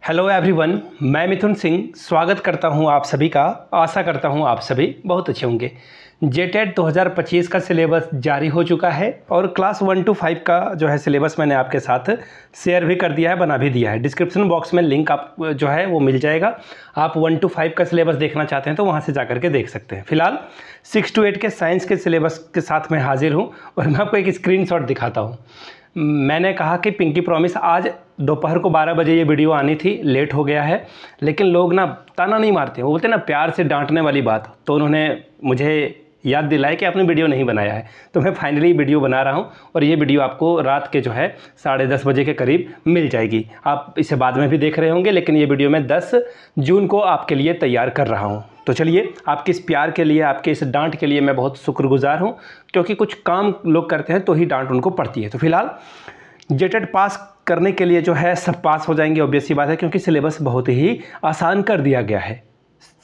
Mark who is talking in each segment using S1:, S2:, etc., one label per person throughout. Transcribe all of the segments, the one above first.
S1: Hello everyone, मैं मिथुन सिंह स्वागत करता हूं आप सभी का। आशा करता हूं आप सभी बहुत अच्छे होंगे। जेटेट 2025 का सिलेबस जारी हो चुका है और क्लास 1 to 5 का जो है सिलेबस मैंने आपके साथ शेयर भी कर दिया है, बना भी दिया है। डिस्क्रिप्शन बॉक्स में लिंक आप जो है वो मिल जाएगा। आप 1 to 5 का सिलेबस देखना चाहते हैं तो वहाँ से जा करके देख सकते हैं। फिलहाल 6 to 8 के साइंस के सिलेबस के साथ मैं हाजिर हूँ और मैं आपको एक स्क्रीनशॉट दिखाता हूँ। मैंने कहा कि पिंकी प्रॉमिस आज दोपहर को 12 बजे ये वीडियो आनी थी, लेट हो गया है, लेकिन लोग ना ताना नहीं मारते, वो बोलते ना प्यार से डांटने वाली बात। तो उन्होंने मुझे याद दिलाया कि आपने वीडियो नहीं बनाया है, तो मैं फाइनली वीडियो बना रहा हूँ और ये वीडियो आपको रात के जो है 10:30 बजे के करीब मिल जाएगी। आप इसे बाद में भी देख रहे होंगे, लेकिन ये वीडियो मैं 10 जून को आपके लिए तैयार कर रहा हूँ। तो चलिए, आपके इस प्यार के लिए, आपके इस डांट के लिए मैं बहुत शुक्रगुजार हूँ, क्योंकि कुछ काम लोग करते हैं तो ही डांट उनको पड़ती है। तो फिलहाल जेटेट पास करने के लिए जो है सब पास हो जाएंगे, ऑब्वियस सी बात है, क्योंकि सिलेबस बहुत ही आसान कर दिया गया है।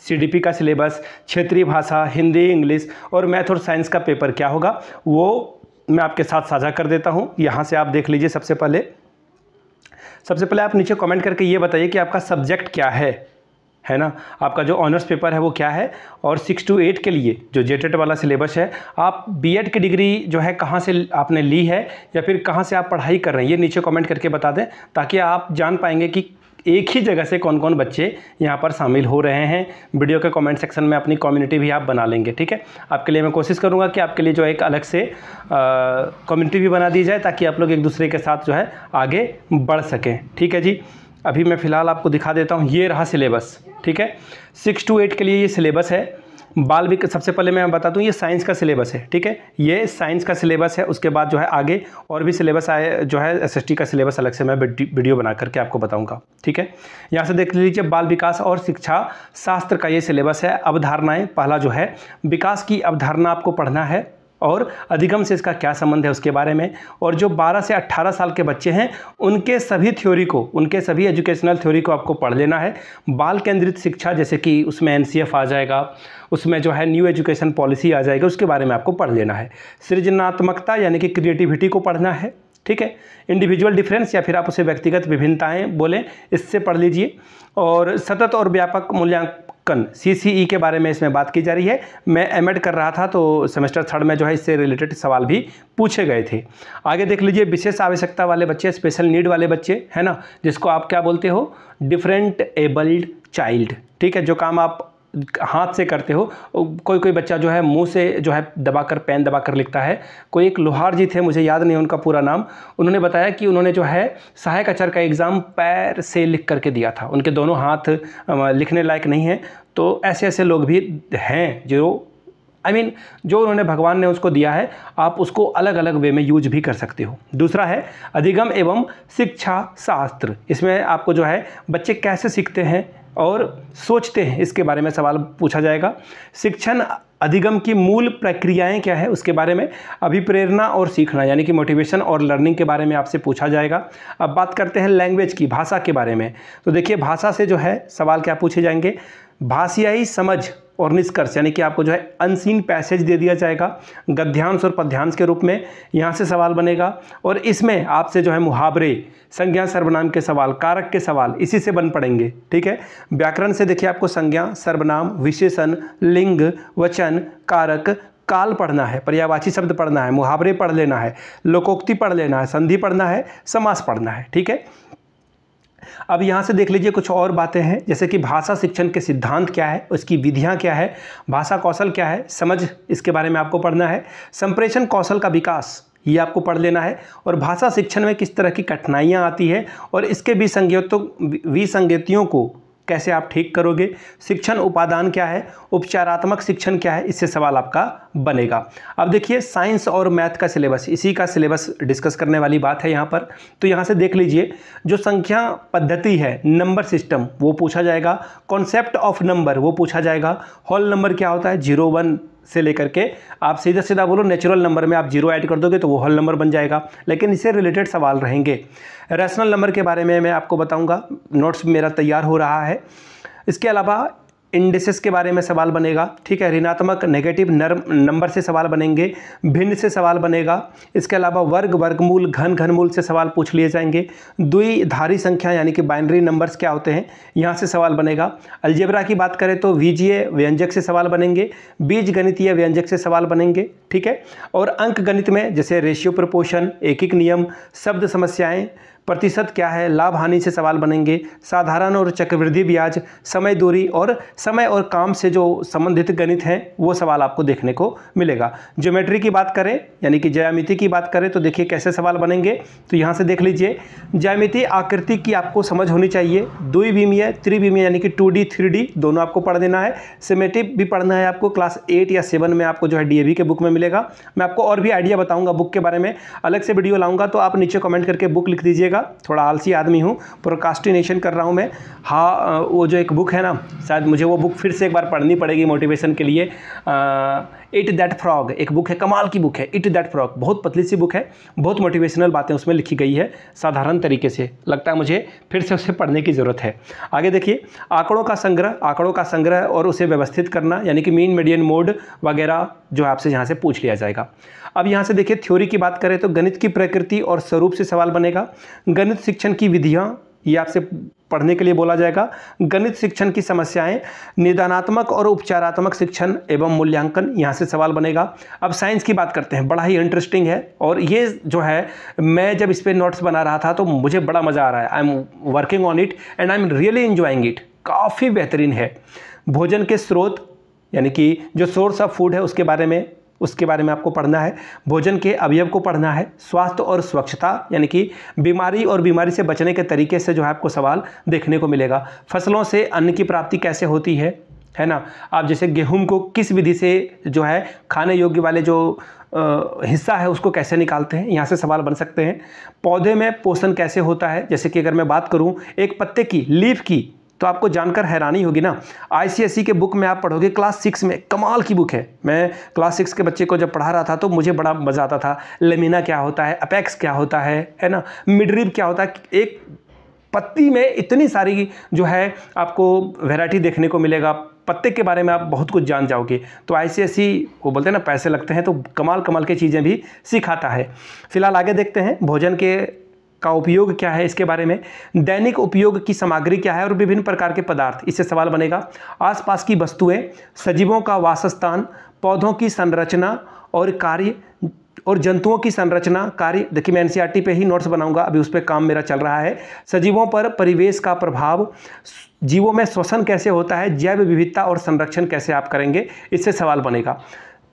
S1: सीडीपी का सिलेबस, क्षेत्रीय भाषा, हिंदी, इंग्लिश और मैथ और साइंस का पेपर क्या होगा वो मैं आपके साथ साझा कर देता हूँ। यहाँ से आप देख लीजिए। सबसे पहले आप नीचे कमेंट करके ये बताइए कि आपका सब्जेक्ट क्या है ना, आपका जो ऑनर्स पेपर है वो क्या है। और 6 to 8 के लिए जो जेटेट वाला सिलेबस है, आप बीएड की डिग्री जो है कहाँ से आपने ली है या फिर कहाँ से आप पढ़ाई कर रहे हैं, ये नीचे कमेंट करके बता दें, ताकि आप जान पाएंगे कि एक ही जगह से कौन कौन बच्चे यहाँ पर शामिल हो रहे हैं। वीडियो के कमेंट सेक्शन में अपनी कम्युनिटी भी आप बना लेंगे, ठीक है। आपके लिए मैं कोशिश करूँगा कि आपके लिए जो एक अलग से कम्युनिटी भी बना दी जाए, ताकि आप लोग एक दूसरे के साथ जो है आगे बढ़ सकें, ठीक है जी। अभी मैं फ़िलहाल आपको दिखा देता हूँ, ये रहा सिलेबस, ठीक है। 6 to 8 के लिए ये सिलेबस है। बाल विकास, सबसे पहले मैं बता दूं, ये साइंस का सिलेबस है, ठीक है। ये साइंस का सिलेबस है। उसके बाद जो है आगे और भी सिलेबस आए, जो है एसएसटी का सिलेबस अलग से मैं वीडियो बना करके आपको बताऊंगा, ठीक है। यहाँ से देख लीजिए, बाल विकास और शिक्षा शास्त्र का ये सिलेबस है। अवधारणाएं, पहला जो है विकास की अवधारणा आपको पढ़ना है और अधिगम से इसका क्या संबंध है उसके बारे में। और जो 12 से 18 साल के बच्चे हैं उनके सभी थ्योरी को, उनके सभी एजुकेशनल थ्योरी को आपको पढ़ लेना है। बाल केंद्रित शिक्षा, जैसे कि उसमें एनसीएफ आ जाएगा, उसमें जो है न्यू एजुकेशन पॉलिसी आ जाएगी, उसके बारे में आपको पढ़ लेना है। सृजनात्मकता यानी कि क्रिएटिविटी को पढ़ना है, ठीक है। इंडिविजुअल डिफरेंस या फिर आप उसे व्यक्तिगत विभिन्नताएं बोलें, इससे पढ़ लीजिए। और सतत और व्यापक मूल्यांकन, सीसीई के बारे में इसमें बात की जा रही है। मैं एमएड कर रहा था तो सेमेस्टर 3 में जो है इससे रिलेटेड सवाल भी पूछे गए थे। आगे देख लीजिए, विशेष आवश्यकता वाले बच्चे, स्पेशल नीड वाले बच्चे, है ना, जिसको आप क्या बोलते हो, डिफरेंट एबल्ड चाइल्ड, ठीक है। जो काम आप हाथ से करते हो, कोई बच्चा जो है मुंह से जो है दबाकर, पेन दबाकर लिखता है। कोई एक लोहार जी थे, मुझे याद नहीं उनका पूरा नाम, उन्होंने बताया कि उन्होंने जो है सहायक आचार्य का एग्ज़ाम पैर से लिख करके दिया था, उनके दोनों हाथ लिखने लायक नहीं है। तो ऐसे लोग भी हैं जो जो उन्होंने, भगवान ने उसको दिया है, आप उसको अलग अलग वे में यूज भी कर सकते हो। दूसरा है अधिगम एवं शिक्षा शास्त्र। इसमें आपको जो है बच्चे कैसे सीखते हैं और सोचते हैं, इसके बारे में सवाल पूछा जाएगा। शिक्षण अधिगम की मूल प्रक्रियाएं क्या है उसके बारे में। अभिप्रेरणा और सीखना यानी कि मोटिवेशन और लर्निंग के बारे में आपसे पूछा जाएगा। अब बात करते हैं लैंग्वेज की, भाषा के बारे में। तो देखिए, भाषा से जो है सवाल क्या पूछे जाएंगे, भाषाई समझ और निष्कर्ष, यानी कि आपको जो है अनसीन पैसेज दे दिया जाएगा गद्यांश और पद्यांश के रूप में, यहाँ से सवाल बनेगा। और इसमें आपसे जो है मुहावरे, संज्ञा सर्वनाम के सवाल, कारक के सवाल इसी से बन पड़ेंगे, ठीक है। व्याकरण से देखिए, आपको संज्ञा, सर्वनाम, विशेषण, लिंग, वचन, कारक, काल पढ़ना है, पर्यायवाची शब्द पढ़ना है, मुहावरे पढ़ लेना है, लोकोक्ति पढ़ लेना है, संधि पढ़ना है, समास पढ़ना है, ठीक है। अब यहाँ से देख लीजिए, कुछ और बातें हैं, जैसे कि भाषा शिक्षण के सिद्धांत क्या है, उसकी विधियाँ क्या है, भाषा कौशल क्या है, समझ, इसके बारे में आपको पढ़ना है। संप्रेषण कौशल का विकास, ये आपको पढ़ लेना है। और भाषा शिक्षण में किस तरह की कठिनाइयाँ आती है और इसके विसंगतियों को कैसे आप ठीक करोगे। शिक्षण उपादान क्या है, उपचारात्मक शिक्षण क्या है, इससे सवाल आपका बनेगा। अब देखिए, साइंस और मैथ का सिलेबस, इसी का सिलेबस डिस्कस करने वाली बात है यहाँ पर। तो यहाँ से देख लीजिए, जो संख्या पद्धति है, नंबर सिस्टम, वो पूछा जाएगा। कॉन्सेप्ट ऑफ नंबर, वो पूछा जाएगा। होल नंबर क्या होता है, 0 1 से लेकर के आप सीधा बोलो, नेचुरल नंबर में आप 0 ऐड कर दोगे तो वो होल नंबर बन जाएगा, लेकिन इससे रिलेटेड सवाल रहेंगे। रैशनल नंबर के बारे में मैं आपको बताऊंगा, नोट्स मेरा तैयार हो रहा है। इसके अलावा इंडिसेस के बारे में सवाल बनेगा, ठीक है। ऋणात्मक नेगेटिव नंबर से सवाल बनेंगे, भिन्न से सवाल बनेगा। इसके अलावा वर्ग, वर्गमूल, घन, घनमूल से सवाल पूछ लिए जाएंगे। द्विधारी संख्या यानी कि बाइनरी नंबर्स क्या होते हैं, यहाँ से सवाल बनेगा। अलजेब्रा की बात करें तो बीजीय व्यंजक से सवाल बनेंगे, बीज गणितीय व्यंजक से सवाल बनेंगे, ठीक है। और अंक गणित में जैसे रेशियो, प्रपोर्शन, एकीक नियम, शब्द समस्याएं, प्रतिशत क्या है, लाभ हानि से सवाल बनेंगे। साधारण और चक्रवृद्धि ब्याज, समय दूरी और समय और काम से जो संबंधित गणित हैं वो सवाल आपको देखने को मिलेगा। ज्योमेट्री की बात करें यानी कि ज्यामिति की बात करें तो देखिए कैसे सवाल बनेंगे, तो यहाँ से देख लीजिए। ज्यामिति आकृति की आपको समझ होनी चाहिए। द्विविमीय, त्रिविमीय यानी कि 2D 3D दोनों आपको पढ़ देना है। सिमेट्रिक भी पढ़ना है आपको, क्लास 8 या 7 में आपको जो है DAV के बुक में मिलेगा। मैं आपको और भी आइडिया बताऊँगा बुक के बारे में, अलग से वीडियो लाऊंगा, तो आप नीचे कमेंट करके बुक लिख दीजिएगा। थोड़ा आलसी आदमी हूँ, प्रोक्रास्टिनेशन कर रहा हूँ मैं। हाँ, वो जो एक बुक है ना, शायद मुझे वो बुक फिर से एक बार पढ़नी पड़ेगी मोटिवेशन के लिए। इट दैट फ्रॉग एक बुक है, कमाल की बुक है इट दैट फ्रॉग, बहुत पतली सी बुक है, बहुत मोटिवेशनल बातें उसमें लिखी गई है साधारण तरीके से। लगता है मुझे फिर से उसे पढ़ने की ज़रूरत है। आगे देखिए, आंकड़ों का संग्रह और उसे व्यवस्थित करना यानी कि मीन, मीडियन, मोड वगैरह जो आपसे यहाँ से पूछ लिया जाएगा। अब यहाँ से देखिए थ्योरी की बात करें तो गणित की प्रकृति और स्वरूप से सवाल बनेगा। गणित शिक्षण की विधियाँ ये आपसे पढ़ने के लिए बोला जाएगा। गणित शिक्षण की समस्याएं, निदानात्मक और उपचारात्मक शिक्षण एवं मूल्यांकन, यहाँ से सवाल बनेगा। अब साइंस की बात करते हैं, बड़ा ही इंटरेस्टिंग है और ये जो है मैं जब इस पर नोट्स बना रहा था तो मुझे बड़ा मज़ा आ रहा है। I am working on it and I am really enjoying it, काफ़ी बेहतरीन है। भोजन के स्रोत यानी कि जो सोर्स ऑफ फूड है उसके बारे में आपको पढ़ना है। भोजन के अवयव को पढ़ना है। स्वास्थ्य और स्वच्छता यानी कि बीमारी और बीमारी से बचने के तरीके से जो है आपको सवाल देखने को मिलेगा। फसलों से अन्न की प्राप्ति कैसे होती है ना। आप जैसे गेहूं को किस विधि से जो है खाने योग्य वाले जो हिस्सा है उसको कैसे निकालते हैं, यहाँ से सवाल बन सकते हैं। पौधे में पोषण कैसे होता है, जैसे कि अगर मैं बात करूँ एक पत्ते की, लीफ की, तो आपको जानकर हैरानी होगी ना। ICSE के बुक में आप पढ़ोगे, क्लास 6 में, कमाल की बुक है। मैं क्लास 6 के बच्चे को जब पढ़ा रहा था तो मुझे बड़ा मज़ा आता था। लेमिना क्या होता है, अपेक्स क्या होता है ना, मिडरिब क्या होता है। एक पत्ती में इतनी सारी जो है आपको वैरायटी देखने को मिलेगा, पत्ते के बारे में आप बहुत कुछ जान जाओगे। तो ICSE वो बोलते हैं ना पैसे लगते हैं, तो कमाल की चीज़ें भी सिखाता है। फिलहाल आगे देखते हैं भोजन का उपयोग क्या है, इसके बारे में। दैनिक उपयोग की सामग्री क्या है और विभिन्न प्रकार के पदार्थ, इससे सवाल बनेगा। आसपास की वस्तुएं, सजीवों का वासस्थान, पौधों की संरचना और कार्य और जंतुओं की संरचना कार्य। देखिए मैं NCERT पे ही नोट्स बनाऊंगा, अभी उस पर काम मेरा चल रहा है। सजीवों पर परिवेश का प्रभाव, जीवों में श्वसन कैसे होता है, जैव विविधता और संरक्षण कैसे आप करेंगे, इससे सवाल बनेगा।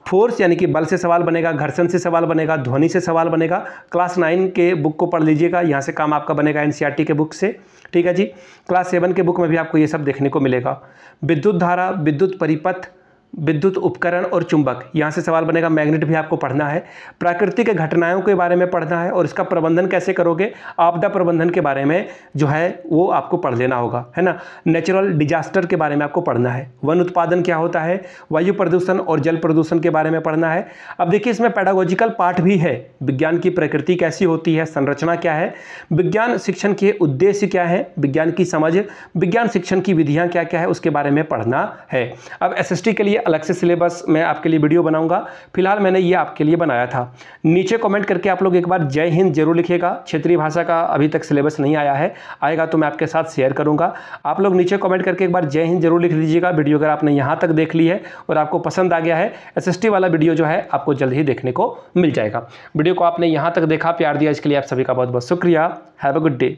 S1: फोर्स यानी कि बल से सवाल बनेगा, घर्षण से सवाल बनेगा, ध्वनि से सवाल बनेगा। क्लास 9 के बुक को पढ़ लीजिएगा, यहाँ से काम आपका बनेगा NCERT के बुक से, ठीक है जी। क्लास 7 के बुक में भी आपको ये सब देखने को मिलेगा। विद्युत धारा, विद्युत परिपथ, विद्युत उपकरण और चुंबक, यहाँ से सवाल बनेगा। मैग्नेट भी आपको पढ़ना है। प्राकृतिक घटनाओं के बारे में पढ़ना है और इसका प्रबंधन कैसे करोगे, आपदा प्रबंधन के बारे में जो है वो आपको पढ़ लेना होगा, है ना। नेचुरल डिजास्टर के बारे में आपको पढ़ना है। वन उत्पादन क्या होता है, वायु प्रदूषण और जल प्रदूषण के बारे में पढ़ना है। अब देखिए इसमें पेडागोजिकल पार्ट भी है। विज्ञान की प्रकृति कैसी होती है, संरचना क्या है, विज्ञान शिक्षण के उद्देश्य क्या है, विज्ञान की समझ, विज्ञान शिक्षण की विधियाँ क्या क्या है, उसके बारे में पढ़ना है। अब SST के लिए अलग से सिलेबस मैं आपके लिए वीडियो बनाऊंगा, फिलहाल मैंने ये आपके लिए बनाया था। नीचे कमेंट करके आप लोग एक बार जय हिंद जरूर लिखिएगा। क्षेत्रीय भाषा का अभी तक सिलेबस नहीं आया है, आएगा तो मैं आपके साथ शेयर करूंगा। आप लोग नीचे कमेंट करके एक बार जय हिंद जरूर लिख लीजिएगा। वीडियो अगर आपने यहाँ तक देख ली है और आपको पसंद आ गया है, SST वाला वीडियो जो है आपको जल्द ही देखने को मिल जाएगा। वीडियो को आपने यहाँ तक देखा, प्यार दिया, इसके लिए आप सभी का बहुत बहुत शुक्रिया। Have a good day.